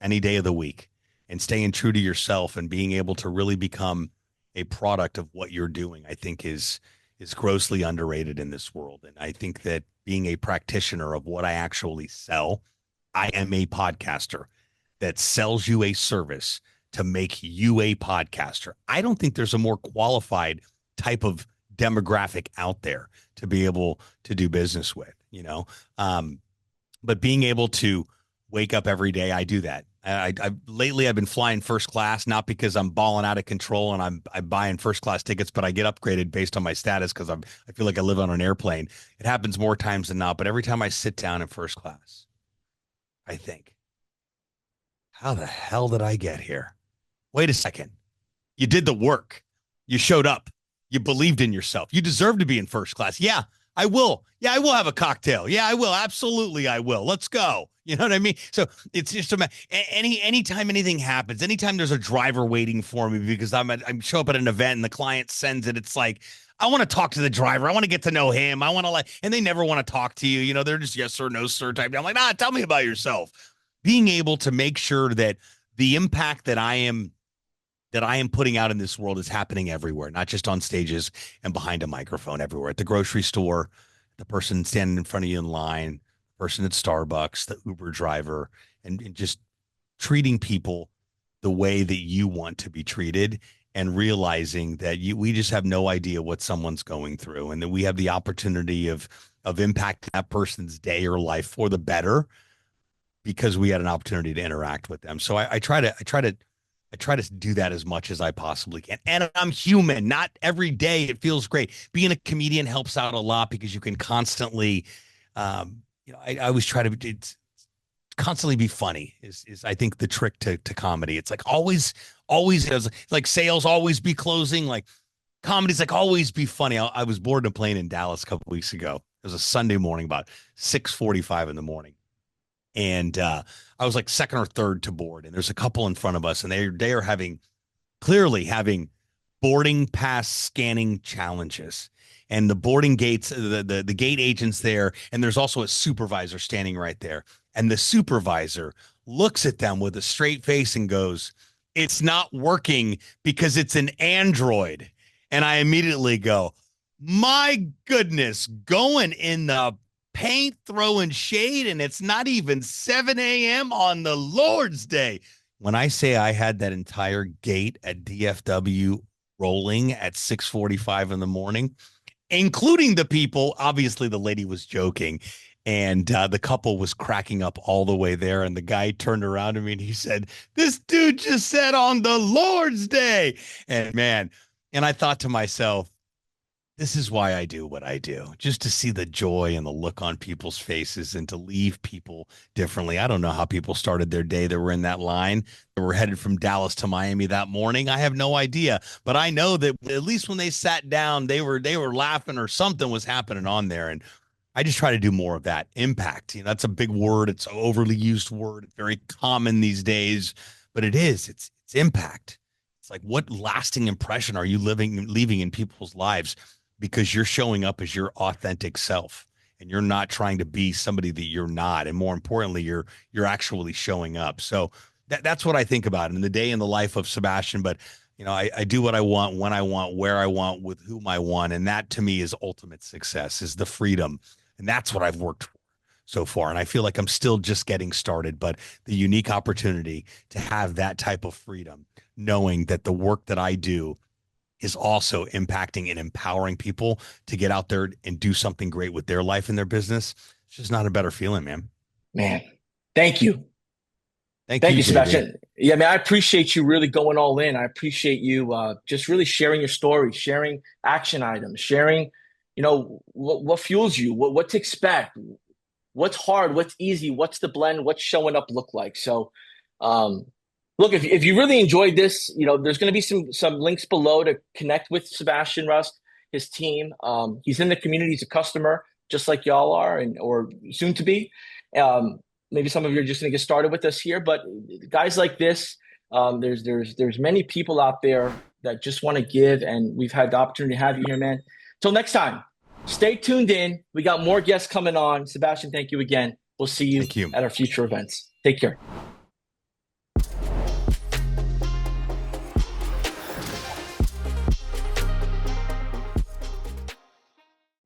any day of the week, and staying true to yourself and being able to really become a product of what you're doing, I think is grossly underrated in this world. And I think that being a practitioner of what I actually sell, I am a podcaster that sells you a service to make you a podcaster. I don't think there's a more qualified type of demographic out there to be able to do business with, but being able to wake up every day, I do that. Lately I've been flying first class, not because I'm balling out of control and I'm buying first class tickets, but I get upgraded based on my status because I feel like I live on an airplane. It happens more times than not, but every time I sit down in first class, I think, how the hell did I get here? Wait a second. You did the work. You showed up. You believed in yourself. You deserve to be in first class. Yeah, I will. Yeah, I will have a cocktail. Yeah, I will. Absolutely, I will. Let's go. You know what I mean? So it's just anytime anything happens, anytime there's a driver waiting for me because I show up at an event and the client sends it, it's like, I want to talk to the driver. I want to get to know him. I want to and they never want to talk to you. They're just yes sir, no sir type. I'm like, tell me about yourself. Being able to make sure that the impact that I am putting out in this world is happening everywhere, not just on stages and behind a microphone, everywhere. At the grocery store, the person standing in front of you in line, the person at Starbucks, the Uber driver, and just treating people the way that you want to be treated, and realizing that we just have no idea what someone's going through, and that we have the opportunity of impacting that person's day or life for the better because we had an opportunity to interact with them. So I try to do that as much as I possibly can. And I'm human. Not every day it feels great. Being a comedian helps out a lot because you can constantly, I always try to constantly be funny is I think the trick to comedy. It's like always like sales, always be closing. Like comedy's like always be funny. I was boarding a plane in Dallas a couple weeks ago. It was a Sunday morning, about 6:45 in the morning. And I was like second or third to board, and there's a couple in front of us, and they are clearly having boarding pass scanning challenges. And the boarding gates, the gate agents there, and there's also a supervisor standing right there. And the supervisor looks at them with a straight face and goes, "It's not working because it's an Android." And I immediately go, "My goodness, going in the paint, throwing shade, and it's not even 7 a.m. on the Lord's Day." When I say I had that entire gate at DFW rolling at 6:45 in the morning, including the people, obviously the lady was joking, and the couple was cracking up all the way there. And the guy turned around to me and he said, "This dude just said on the Lord's Day." And man, and I thought to myself, this is why I do what I do, just to see the joy and the look on people's faces and to leave people differently. I don't know how people started their day that were in that line, that were headed from Dallas to Miami that morning. I have no idea, but I know that at least when they sat down, they were laughing or something was happening on there. And I just try to do more of that impact. That's a big word. It's an overly used word. It's very common these days, but it's impact. It's like, what lasting impression are you leaving in people's lives? Because you're showing up as your authentic self, and you're not trying to be somebody that you're not. And more importantly, you're actually showing up. So that's what I think about in the day in the life of Sebastian. But I do what I want, when I want, where I want, with whom I want. And that to me is ultimate success, is the freedom. And that's what I've worked for so far. And I feel like I'm still just getting started, but the unique opportunity to have that type of freedom, knowing that the work that I do is also impacting and empowering people to get out there and do something great with their life and their business. It's just not a better feeling, man. Man, thank you. Thank you, you, Sebastian. Yeah, man, I appreciate you really going all in. I appreciate you just really sharing your story, sharing action items, sharing, what fuels you, what to expect, what's hard, what's easy, what's the blend, what's showing up look like. So, look, if you really enjoyed this, there's going to be some links below to connect with Sebastian Rusk, his team. He's in the community. He's a customer, just like y'all are, or soon to be. Maybe some of you are just going to get started with us here, but guys like this, There's many people out there that just want to give, and we've had the opportunity to have you here, man. Till next time, stay tuned in. We got more guests coming on. Sebastian, thank you again. We'll see you Thank you. at our future events. Take care.